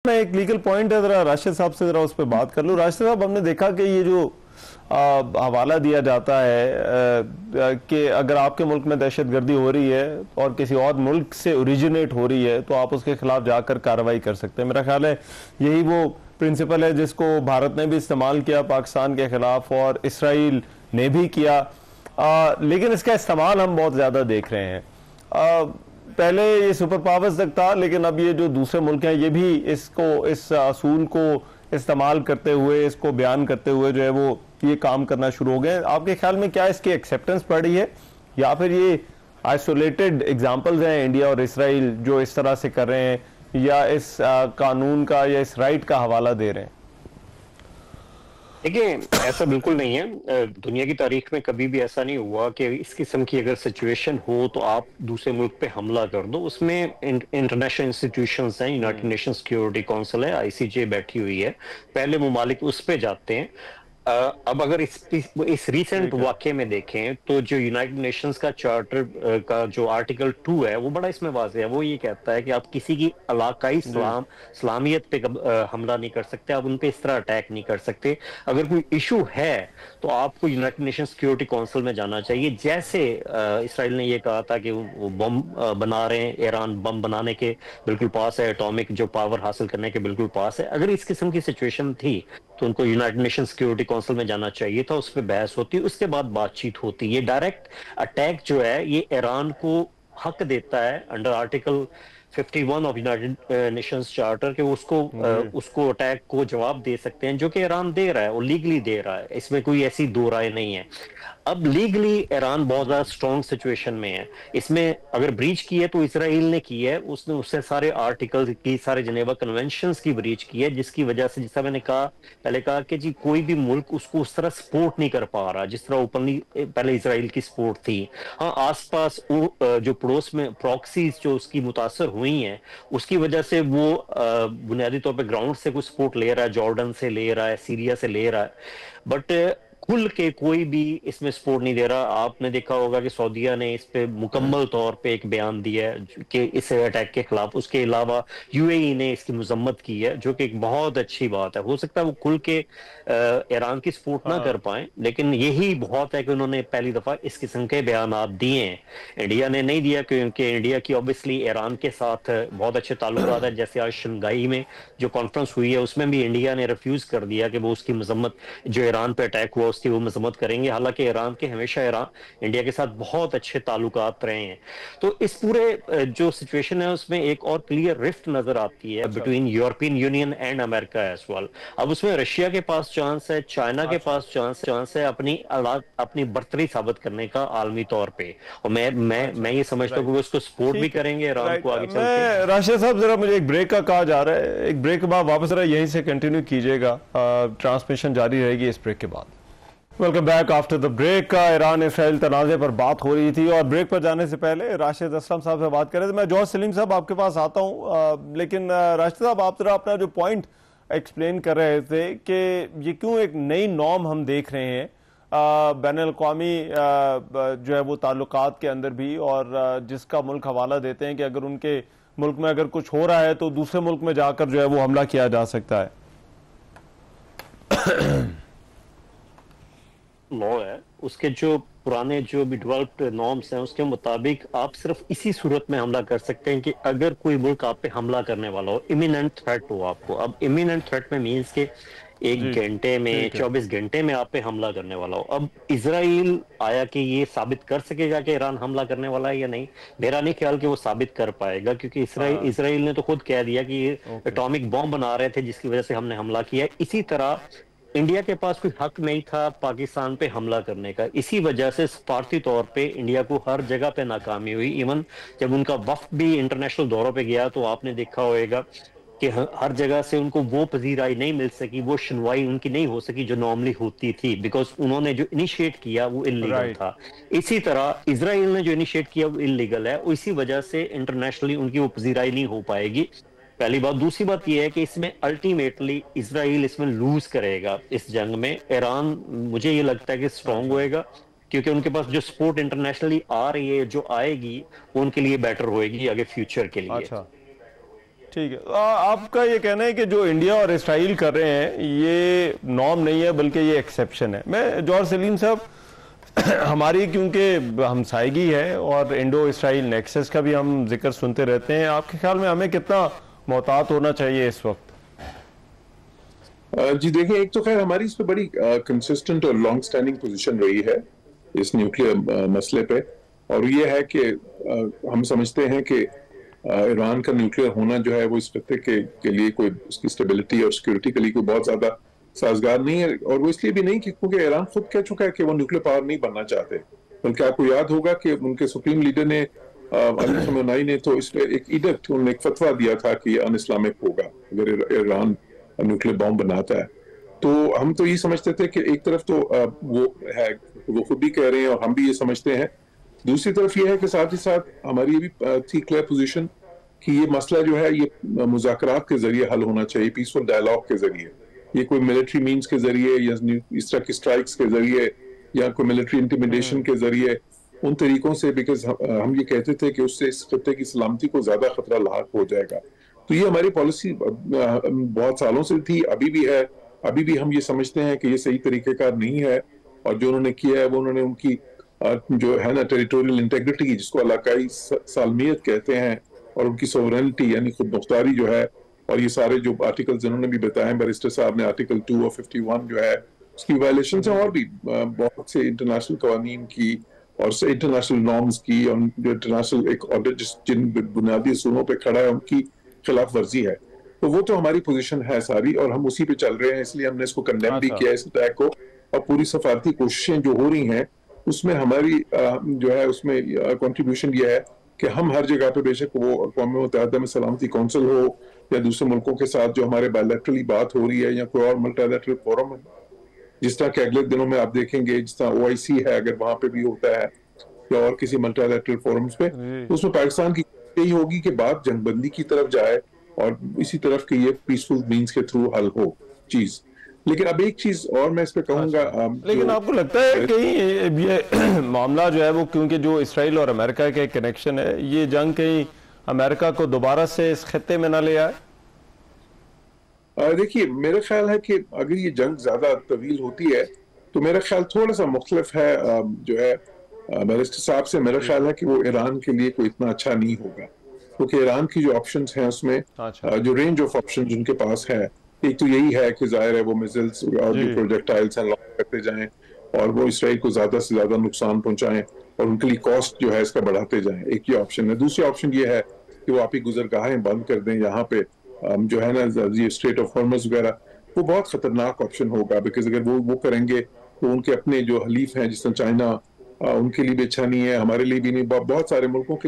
मैं एक legal point है, जरा राशिद साहब से जरा उस पर बात कर लूं। राशिद साहब, हमने देखा कि ये जो हवाला दिया जाता है कि अगर आपके मुल्क में दहशतगर्दी हो रही है और किसी और मुल्क से ओरिजिनेट हो रही है तो आप उसके खिलाफ जाकर कार्रवाई कर सकते हैं। मेरा ख्याल है यही वो प्रिंसिपल है जिसको भारत ने भी इस्तेमाल किया पाकिस्तान के खिलाफ और इसराइल ने भी किया। लेकिन इसका इस्तेमाल हम बहुत ज़्यादा देख रहे हैं। पहले ये सुपर पावर्स तक था, लेकिन अब ये जो दूसरे मुल्क हैं ये भी इस असूल को इस्तेमाल करते हुए, इसको बयान करते हुए जो है वो ये काम करना शुरू हो गए। आपके ख्याल में क्या इसकी एक्सेप्टेंस बढ़ रही है या फिर ये आइसोलेटेड एग्जांपल्स हैं इंडिया और इसराइल जो इस तरह से कर रहे हैं, या इस कानून का या इस राइट का हवाला दे रहे हैं? देखिए, ऐसा बिल्कुल नहीं है। दुनिया की तारीख में कभी भी ऐसा नहीं हुआ कि इस किस्म की अगर सिचुएशन हो तो आप दूसरे मुल्क पे हमला कर दो। उसमें इंटरनेशनल इंस्टीट्यूशंस हैं, यूनाइटेड नेशन सिक्योरिटी काउंसिल है, आईसीजे बैठी हुई है, पहले मुमालिक उस पे जाते हैं। अब अगर इस रीसेंट वाकये में देखें तो जो यूनाइटेड नेशंस का चार्टर का जो आर्टिकल 2 है वो बड़ा इसमें वाज़ेह है। वो ये कहता है कि आप किसी की इलाकाई सलामियत पे हमला नहीं कर सकते, आप उन पे इस तरह अटैक नहीं कर सकते। अगर कोई इशू है तो आपको यूनाइटेड नेशन सिक्योरिटी काउंसिल में जाना चाहिए। जैसे इसराइल ने ये कहा था कि वो बम बना रहे हैं, ईरान बम बनाने के बिल्कुल पास है, एटॉमिक जो पावर हासिल करने के बिल्कुल पास है। अगर इस किस्म की सिचुएशन थी तो उनको यूनाइटेड नेशन सिक्योरिटी काउंसिल में जाना चाहिए था, उस पर बहस होती, उसके बाद बातचीत होती। ये डायरेक्ट अटैक जो है ये ईरान को हक देता है under article 51 of United Nations charter के उसको अटैक को जवाब दे सकते हैं, जो कि ईरान दे रहा है और लीगली दे रहा है। इसमें कोई ऐसी दो राय नहीं है। अब लीगली ईरान बहुत ज्यादा स्ट्रॉन्ग सिचुएशन में है। इसमें अगर ब्रीच की है तो इसराइल ने की है, उसने उससे सारे आर्टिकल की, सारे जिनेवा कन्वेंशंस की ब्रीच की है, जिसकी वजह से, जैसा मैंने पहले कहा कि जी कोई भी मुल्क उसको उस तरह सपोर्ट नहीं कर पा रहा जिस तरह ओपनली पहले इसराइल की सपोर्ट थी। हाँ, आसपास जो पड़ोस में प्रॉक्सीज जो उसकी मुतासर हुई हैं उसकी वजह से वो बुनियादी तौर पर ग्राउंड से कुछ सपोर्ट ले रहा है, जॉर्डन से ले रहा है, सीरिया से ले रहा है, बट खुल के कोई भी इसमें सपोर्ट नहीं दे रहा। आपने देखा होगा कि सऊदीया ने इस पे मुकम्मल तौर पे एक बयान दिया है कि इस अटैक के खिलाफ। उसके अलावा यूएई ने इसकी मजम्मत की है, जो कि एक बहुत अच्छी बात है। हो सकता है वो खुल के ईरान की सपोर्ट ना कर पाए, लेकिन यही बहुत है कि उन्होंने पहली दफा इस किस्म के बयान दिए हैं। इंडिया ने नहीं दिया क्योंकि इंडिया की ऑब्वियसली ईरान के साथ बहुत अच्छे ताल्लुकात है। जैसे आज शंघाई में जो कॉन्फ्रेंस हुई है उसमें भी इंडिया ने रिफ्यूज कर दिया कि वो उसकी मजम्मत, जो ईरान पे अटैक हुआ उसकी वो मजम्मत करेंगे। हालांकि ईरान के हमेशा इंडिया के साथ बहुत अच्छे ताल्लुकात रहे हैं। तो इस पूरे जो सिचुएशन है उसमें एक और क्लियर रिफ्ट नजर आती है between European Union and America as well. अब उसमें रशिया के पास चांस है, चाइना के पास चांस है अपनी बर्तरी साबित करने का आलमी तौर पे। और मैं ये समझता हूँ कि वो उसको सपोर्ट भी करेंगे ईरान को आगे चल के। राशिद साहब, जरा मुझे एक ब्रेक का कहा जा रहा है, एक ब्रेक के बाद वापस जरा यहीं से कंटिन्यू कीजिएगा, ट्रांसमिशन जारी रहेगी इस ब्रेक के बाद। Welcome back after the break. Iran Israel तनाज़े पर बात हो रही थी और ब्रेक पर जाने से पहले राशिद असलम साहब से बात कर रहे थे। मैं जॉर्ज सलीम साहब आपके पास आता हूं, लेकिन राशिद साहब आप जरा अपना जो पॉइंट एक्सप्लेन कर रहे थे कि ये क्यों एक नई नॉर्म हम देख रहे हैं बैनुल-अक़वामी जो है वो ताल्लुकात के अंदर भी, और जिसका मुल्क हवाला देते हैं कि अगर उनके मुल्क में अगर कुछ हो रहा है तो दूसरे मुल्क में जाकर जो है वो हमला किया जा सकता है। लॉ है उसके, जो पुराने जो भी डेवलप्ड नॉर्म्स हैं उसके मुताबिक आप सिर्फ इसी सूरत में हमला कर सकते हैं कि अगर कोई मुल्क आप पे हमला करने वाला हो, इमिनेंट थ्रेट हो आपको। अब इमिनेंट थ्रेट में मीन्स के 1 घंटे में, 24 घंटे में आप पे हमला करने वाला हो। अब इजराइल आया कि ये साबित कर सकेगा कि ईरान हमला करने वाला है या नहीं? मेरा नहीं ख्याल कि वो साबित कर पाएगा, क्योंकि इजराइल ने तो खुद कह दिया कि ये एटॉमिक बॉम्ब बना रहे थे जिसकी वजह से हमने हमला किया। इसी तरह इंडिया के पास कोई हक नहीं था पाकिस्तान पे हमला करने का। इसी वजह से सफारती तौर पे इंडिया को हर जगह पे नाकामी हुई। इवन जब उनका वफ्द भी इंटरनेशनल दौरों पे गया तो आपने देखा होगा कि हर जगह से उनको वो पजीराई नहीं मिल सकी, वो सुनवाई उनकी नहीं हो सकी जो नॉर्मली होती थी, बिकॉज उन्होंने जो इनिशिएट किया वो इलीगल था। इसी तरह इसराइल ने जो इनिशिएट किया वो इलीगल है, इसी वजह से इंटरनेशनली उनकी वो पजीराई नहीं हो पाएगी। पहली बात। दूसरी बात यह है कि इसमें अल्टीमेटली इसराइल इसमें लूज करेगा इस जंग में। ईरान मुझे ये लगता है कि स्ट्रांग होएगा, क्योंकि उनके पास जो सपोर्ट इंटरनेशनली आ रही है, जो आएगी, वो उनके लिए बेटर होएगी आगे फ्यूचर के लिए। अच्छा, ठीक है। आपका ये कहना है कि जो इंडिया और इसराइल कर रहे हैं ये नॉर्म नहीं है बल्कि ये एक्सेप्शन है। मैं जौहर सलीम साहब, हमारी क्योंकि हमसायगी है और इंडो इसराइल नेक्सस का भी हम जिक्र सुनते रहते हैं, आपके ख्याल में हमें कितना मोहतात होना चाहिए इस वक्त? जी देखिए, एक तो खैर हमारी इस पे बड़ी कंसिस्टेंट और लॉन्ग स्टैंडिंग पोजीशन रही है इस न्यूक्लियर मसले पे, और ये है कि हम समझते हैं कि ईरान का न्यूक्लियर होना जो है वो इस खत्ते के लिए कोई उसकी स्टेबिलिटी और सिक्योरिटी के लिए कोई बहुत ज्यादा साजगार नहीं है। और वो इसलिए भी नहीं कि क्योंकि ईरान खुद कह चुका है कि वो न्यूक्लियर पावर नहीं बनना चाहते। बल्कि आपको याद होगा कि उनके सुप्रीम लीडर ने अली खamenei ने तो इस पे एक इडिक्ट, उन्होंने एक फतवा दिया था कि अन इस्लामिक होगा अगर ईरान न्यूक्लियर बॉम्ब बनाता है। तो हम तो ये समझते थे कि एक तरफ तो वो है, वो खुद भी कह रहे हैं और हम भी ये समझते हैं। दूसरी तरफ ये है कि साथ ही साथ हमारी ये भी थी क्लियर पोजीशन कि ये मसला जो है ये मुज़ाकरात के जरिए हल होना चाहिए, पीसफुल डायलॉग के जरिए। ये कोई मिलिट्री मीन्स के जरिए या इस तरह की स्ट्राइक्स के जरिए या कोई मिलिट्री इंटिमिडेशन के जरिए, उन तरीकों से, बिकॉज हम ये कहते थे कि उससे इस खत्ते की सलामती को ज्यादा खतरा लाक हो जाएगा। तो ये हमारी पॉलिसी बहुत सालों से थी, अभी भी है। अभी भी हम ये समझते हैं कि ये सही तरीकेकार नहीं है, और जो उन्होंने किया है वो उन्होंने उनकी जो है ना टेरिटोरियल इंटेग्रिटी, जिसको इलाकाई सालमियत कहते हैं, और उनकी सोवरेनिटी यानी खुद मुख्तारी जो है, और ये सारे जो आर्टिकल्स जिन्होंने भी बताए बैरिस्टर साहब ने, आर्टिकल 2 और 51 जो है उसकी वायलेशन है, और भी बहुत से इंटरनेशनल कवानीन की और से इंटरनेशनल नॉर्म्स की, और जो इंटरनेशनल एक ऑर्डर जिन बुनियादी असूलों पे खड़ा है उनकी खिलाफ वर्जी है। तो वो तो हमारी पोजीशन है सारी, और हम उसी पे चल रहे हैं। इसलिए हमने इसको कंडेम भी किया इस अटैक को, और पूरी सफारती कोशिशें जो हो रही हैं उसमें हमारी जो है उसमें कंट्रीब्यूशन ये है कि हम हर जगह पे, बेशक वो अक़वाम मुत्तहिदा में सलामती कौंसिल हो या दूसरे मुल्कों के साथ जो हमारे बायलैटरली बात हो रही है या कोई और मल्टीलैटरल फोरम है, जिस तरह के अगले दिनों में आप देखेंगे, जिस तरह OIC है अगर वहां पे भी होता है या और किसी मल्टीलैटरल फोरम्स पे, तो उसमें पाकिस्तान की यही होगी कि बात जंगबंदी की तरफ जाए और इसी तरफ के ये पीसफुल मीन्स के थ्रू हल हो चीज। लेकिन अब एक चीज और मैं इस पे कहूंगा, लेकिन आपको लगता है कहीं ये मामला जो है वो, क्योंकि जो इसराइल और अमेरिका के कनेक्शन है, ये जंग कहीं अमेरिका को दोबारा से इस खत्ते में ना ले आए? देखिए, मेरा ख्याल है कि अगर ये जंग ज्यादा तवील होती है तो मेरा ख्याल थोड़ा सा मुख्तलिफ है जो है बैरिस्टर साहब से। मेरा ख्याल है कि वो ईरान के लिए कोई इतना अच्छा नहीं होगा, क्योंकि ईरान की जो ऑप्शंस हैं उसमें जो रेंज ऑफ ऑप्शंस उनके पास है, एक तो यही है कि जाहिर है वो मिसाइल्स और जो प्रोजेक्टाइल्स हैं लॉन्च करते जाएं और वो इसराइल को ज्यादा से ज्यादा नुकसान पहुंचाएं और उनके लिए कॉस्ट जो है इसका बढ़ाते जाएं। एक ये ऑप्शन है। दूसरी ऑप्शन ये है कि वो आप ही गुजरगाहें बंद कर दें यहाँ पे, जो है ना ये स्ट्रेट ऑफ हॉर्मज़ वगैरह। वो बहुत खतरनाक ऑप्शन होगा, बिकॉज अगर वो करेंगे तो उनके अपने जो हलीफ हैं जिस तरह चाइना, उनके लिए भी अच्छा नहीं है, हमारे लिए भी नहीं, बहुत सारे मुल्कों के लिए